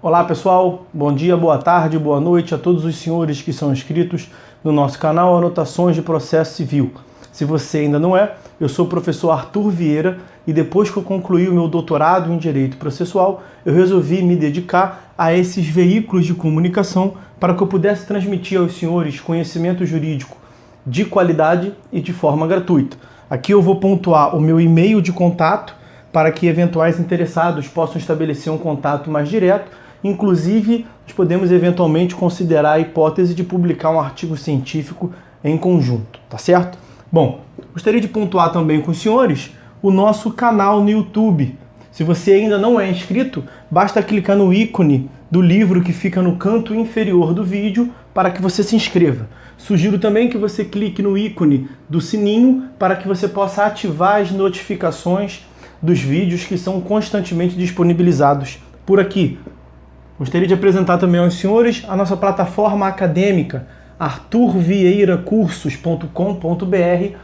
Olá pessoal, bom dia, boa tarde, boa noite a todos os senhores que são inscritos no nosso canal Anotações de Processo Civil. Se você ainda não é, eu sou o professor Arthur Vieira e depois que eu concluí o meu doutorado em Direito Processual, eu resolvi me dedicar a esses veículos de comunicação para que eu pudesse transmitir aos senhores conhecimento jurídico de qualidade e de forma gratuita. Aqui eu vou pontuar o meu e-mail de contato para que eventuais interessados possam estabelecer um contato mais direto. Inclusive, nós podemos eventualmente considerar a hipótese de publicar um artigo científico em conjunto, tá certo? Bom, gostaria de pontuar também com os senhores o nosso canal no YouTube. Se você ainda não é inscrito, basta clicar no ícone do livro que fica no canto inferior do vídeo para que você se inscreva. Sugiro também que você clique no ícone do sininho para que você possa ativar as notificações dos vídeos que são constantemente disponibilizados por aqui. Gostaria de apresentar também aos senhores a nossa plataforma acadêmica, arturvieiracursos.com.br,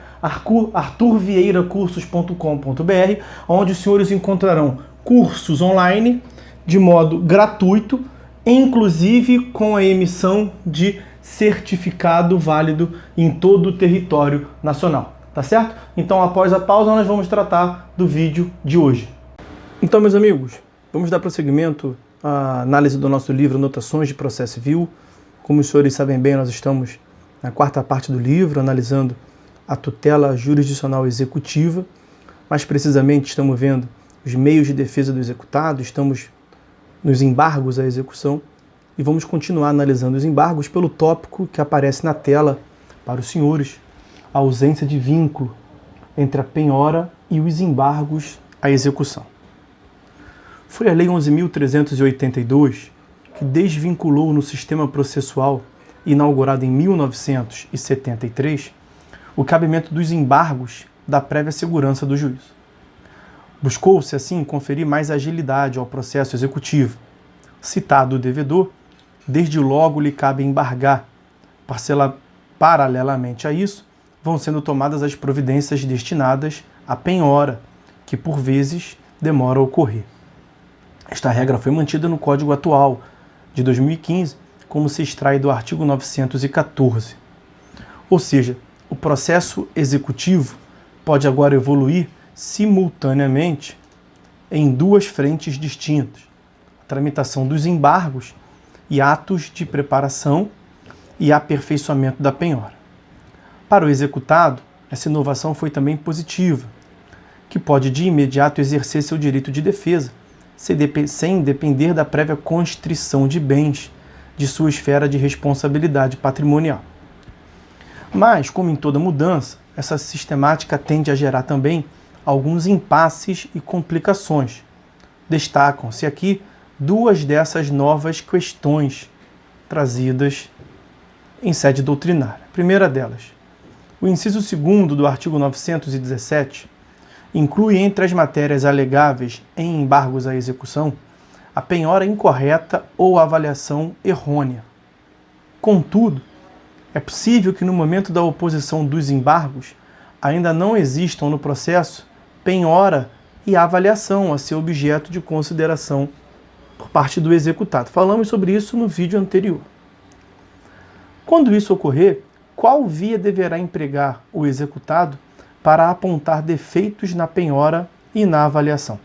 arturvieiracursos.com.br, onde os senhores encontrarão cursos online de modo gratuito, inclusive com a emissão de certificado válido em todo o território nacional. Tá certo? Então, após a pausa, nós vamos tratar do vídeo de hoje. Então, meus amigos, vamos dar prosseguimento à análise do nosso livro Anotações de Processo Civil. Como os senhores sabem bem, nós estamos na quarta parte do livro, analisando a tutela jurisdicional executiva. Mais precisamente, estamos vendo os meios de defesa do executado, estamos nos embargos à execução e vamos continuar analisando os embargos pelo tópico que aparece na tela para os senhores: a ausência de vínculo entre a penhora e os embargos à execução. Foi a Lei 11.382 que desvinculou no sistema processual, inaugurado em 1973, o cabimento dos embargos da prévia segurança do juízo. Buscou-se, assim, conferir mais agilidade ao processo executivo. Citado o devedor, desde logo lhe cabe embargar. Paralelamente a isso, vão sendo tomadas as providências destinadas à penhora, que por vezes demora a ocorrer. Esta regra foi mantida no Código atual de 2015, como se extrai do artigo 914. Ou seja, o processo executivo pode agora evoluir simultaneamente em duas frentes distintas: a tramitação dos embargos e atos de preparação e aperfeiçoamento da penhora. Para o executado, essa inovação foi também positiva, que pode de imediato exercer seu direito de defesa, sem depender da prévia constrição de bens de sua esfera de responsabilidade patrimonial. Mas, como em toda mudança, essa sistemática tende a gerar também alguns impasses e complicações. Destacam-se aqui duas dessas novas questões trazidas em sede doutrinária. A primeira delas: o inciso 2º do artigo 917 inclui entre as matérias alegáveis em embargos à execução a penhora incorreta ou a avaliação errônea. Contudo, é possível que no momento da oposição dos embargos ainda não existam no processo penhora e avaliação a ser objeto de consideração por parte do executado. Falamos sobre isso no vídeo anterior. Quando isso ocorrer, qual via deverá empregar o executado para apontar defeitos na penhora e na avaliação?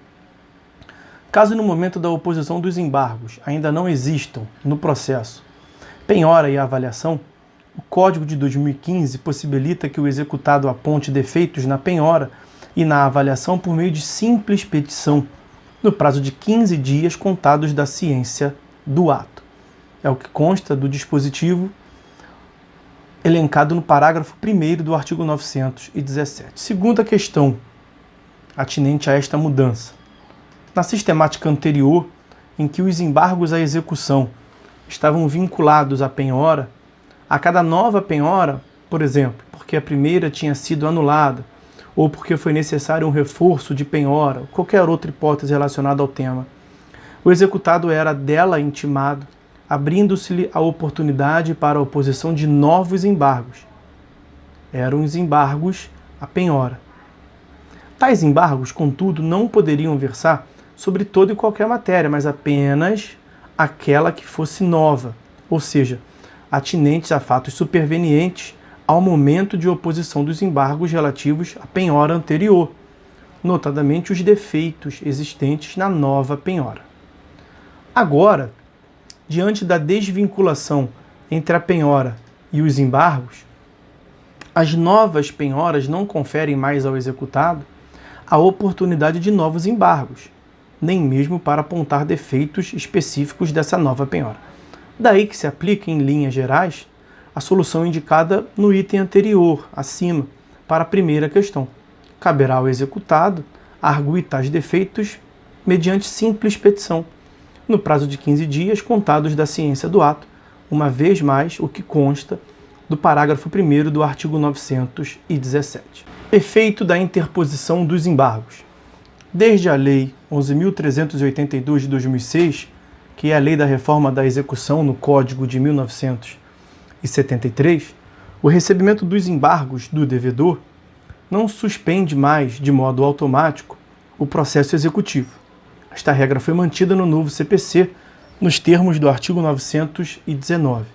Caso no momento da oposição dos embargos ainda não existam no processo penhora e avaliação, o Código de 2015 possibilita que o executado aponte defeitos na penhora e na avaliação por meio de simples petição, no prazo de 15 dias contados da ciência do ato. É o que consta do dispositivo elencado no parágrafo 1º do artigo 917. Segunda questão atinente a esta mudança: na sistemática anterior, em que os embargos à execução estavam vinculados à penhora, a cada nova penhora, por exemplo, porque a primeira tinha sido anulada, ou porque foi necessário um reforço de penhora, ou qualquer outra hipótese relacionada ao tema, o executado era dela intimado, abrindo-se-lhe a oportunidade para a oposição de novos embargos. Eram os embargos à penhora. Tais embargos, contudo, não poderiam versar sobre toda e qualquer matéria, mas apenas aquela que fosse nova, ou seja, atinentes a fatos supervenientes ao momento de oposição dos embargos relativos à penhora anterior, notadamente os defeitos existentes na nova penhora. Agora, diante da desvinculação entre a penhora e os embargos, as novas penhoras não conferem mais ao executado a oportunidade de novos embargos, nem mesmo para apontar defeitos específicos dessa nova penhora. Daí que se aplica, em linhas gerais, a solução indicada no item anterior, acima, para a primeira questão. Caberá ao executado arguir tais defeitos mediante simples petição, no prazo de 15 dias contados da ciência do ato, uma vez mais o que consta do parágrafo 1º do artigo 917. Efeito da interposição dos embargos. Desde a Lei 11.382 de 2006, que é a Lei da Reforma da Execução no Código de 1973, o recebimento dos embargos do devedor não suspende mais, de modo automático, o processo executivo. Esta regra foi mantida no novo CPC, nos termos do artigo 919.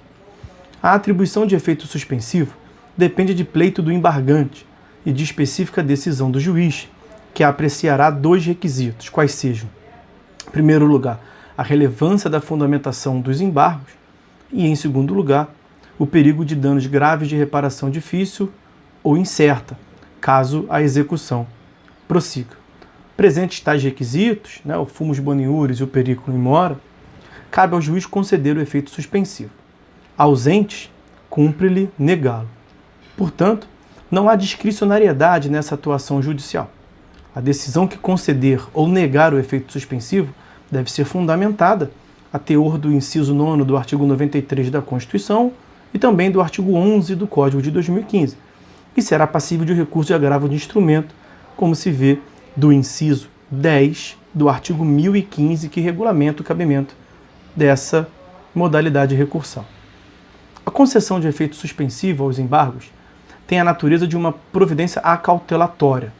A atribuição de efeito suspensivo depende de pleito do embargante e de específica decisão do juiz, que apreciará dois requisitos, quais sejam, em primeiro lugar, a relevância da fundamentação dos embargos e, em segundo lugar, o perigo de danos graves de reparação difícil ou incerta, caso a execução prossiga. Presentes tais requisitos, o fumus boniuris e o periculum in mora, cabe ao juiz conceder o efeito suspensivo. Ausentes, cumpre-lhe negá-lo. Portanto, não há discricionariedade nessa atuação judicial. A decisão que conceder ou negar o efeito suspensivo deve ser fundamentada a teor do inciso 9º do artigo 93 da Constituição e também do artigo 11 do Código de 2015, e será passível de recurso de agravo de instrumento, como se vê do inciso 10 do artigo 1015, que regulamenta o cabimento dessa modalidade de recursão. A concessão de efeito suspensivo aos embargos tem a natureza de uma providência acautelatória.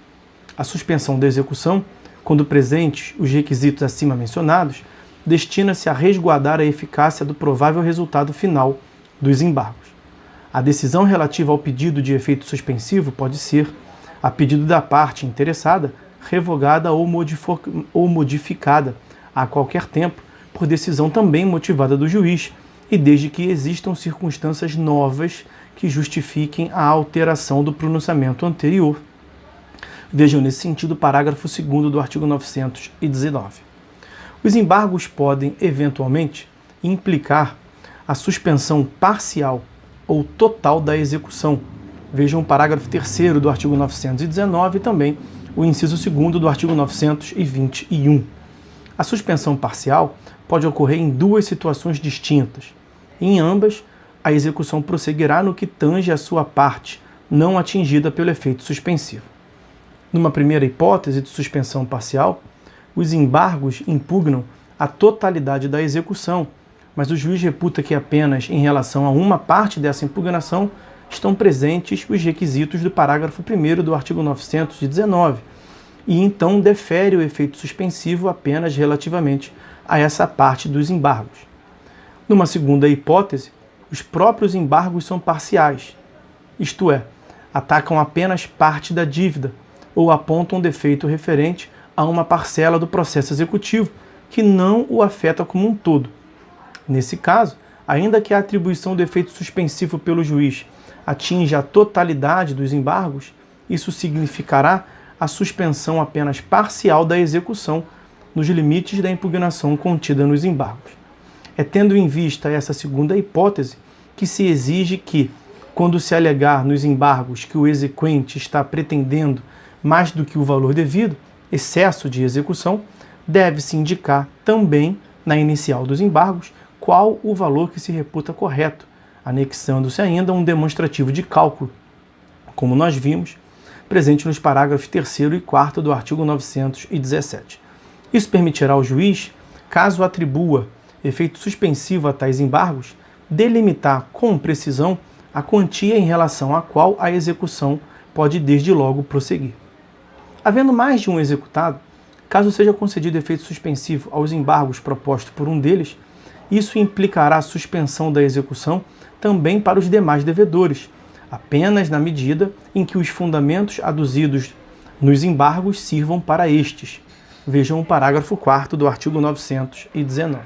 A suspensão da execução, quando presentes os requisitos acima mencionados, destina-se a resguardar a eficácia do provável resultado final dos embargos. A decisão relativa ao pedido de efeito suspensivo pode ser, a pedido da parte interessada, revogada ou modificada a qualquer tempo, por decisão também motivada do juiz, e desde que existam circunstâncias novas que justifiquem a alteração do pronunciamento anterior. Vejam nesse sentido o parágrafo 2º do artigo 919. Os embargos podem, eventualmente, implicar a suspensão parcial ou total da execução. Vejam o parágrafo 3º do artigo 919 e também o inciso 2º do artigo 921. A suspensão parcial pode ocorrer em duas situações distintas. Em ambas, a execução prosseguirá no que tange a sua parte não atingida pelo efeito suspensivo. Numa primeira hipótese de suspensão parcial, os embargos impugnam a totalidade da execução, mas o juiz reputa que apenas em relação a uma parte dessa impugnação estão presentes os requisitos do parágrafo 1º do artigo 919, e então defere o efeito suspensivo apenas relativamente a essa parte dos embargos. Numa segunda hipótese, os próprios embargos são parciais, isto é, atacam apenas parte da dívida ou apontam defeito referente a uma parcela do processo executivo que não o afeta como um todo. Nesse caso, ainda que a atribuição do efeito suspensivo pelo juiz atinja a totalidade dos embargos, isso significará a suspensão apenas parcial da execução nos limites da impugnação contida nos embargos. É tendo em vista essa segunda hipótese que se exige que, quando se alegar nos embargos que o exequente está pretendendo mais do que o valor devido, excesso de execução, deve-se indicar também na inicial dos embargos qual o valor que se reputa correto, anexando-se ainda um demonstrativo de cálculo, como nós vimos, presente nos parágrafos 3º e 4º do artigo 917. Isso permitirá ao juiz, caso atribua efeito suspensivo a tais embargos, delimitar com precisão a quantia em relação à qual a execução pode desde logo prosseguir. Havendo mais de um executado, caso seja concedido efeito suspensivo aos embargos propostos por um deles, isso implicará a suspensão da execução também para os demais devedores, apenas na medida em que os fundamentos aduzidos nos embargos sirvam para estes. Vejam o parágrafo 4º do artigo 919.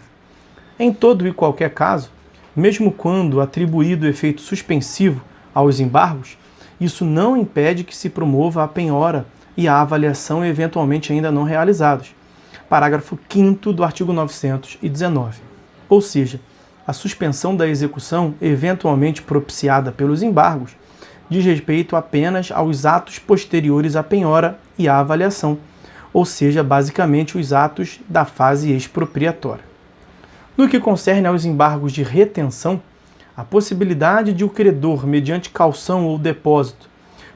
Em todo e qualquer caso, mesmo quando atribuído efeito suspensivo aos embargos, isso não impede que se promova a penhora e a avaliação eventualmente ainda não realizados. Parágrafo 5º do artigo 919. Ou seja, a suspensão da execução eventualmente propiciada pelos embargos diz respeito apenas aos atos posteriores à penhora e à avaliação, ou seja, basicamente os atos da fase expropriatória. No que concerne aos embargos de retenção, a possibilidade de o credor, mediante caução ou depósito,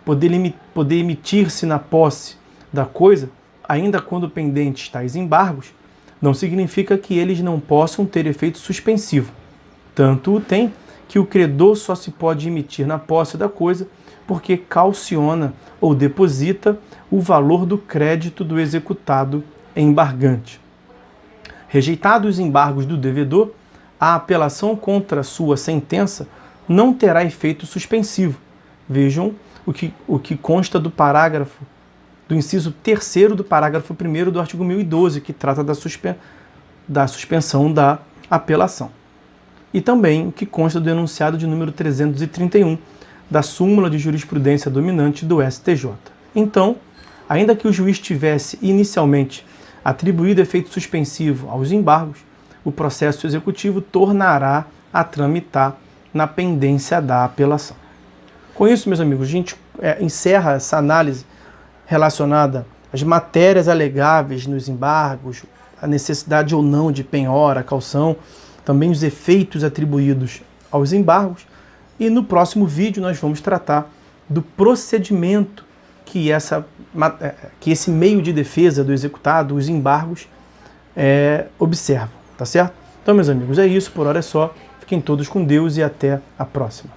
poder emitir-se na posse da coisa, ainda quando pendentes tais embargos, não significa que eles não possam ter efeito suspensivo. Tanto o tem que o credor só se pode emitir na posse da coisa porque calciona ou deposita o valor do crédito do executado embargante. Rejeitados os embargos do devedor, a apelação contra sua sentença não terá efeito suspensivo. Vejam o que consta do inciso 3º do parágrafo 1º do artigo 1012, que trata da suspensão da apelação. E também o que consta do enunciado de número 331 da súmula de jurisprudência dominante do STJ. Então, ainda que o juiz tivesse inicialmente atribuído efeito suspensivo aos embargos, o processo executivo tornará a tramitar na pendência da apelação. Com isso, meus amigos, a gente encerra essa análise relacionada às matérias alegáveis nos embargos, a necessidade ou não de penhora, caução, também os efeitos atribuídos aos embargos. E no próximo vídeo nós vamos tratar do procedimento que esse meio de defesa do executado, os embargos, observam, tá certo? Então, meus amigos, é isso, por hora é só. Fiquem todos com Deus e até a próxima.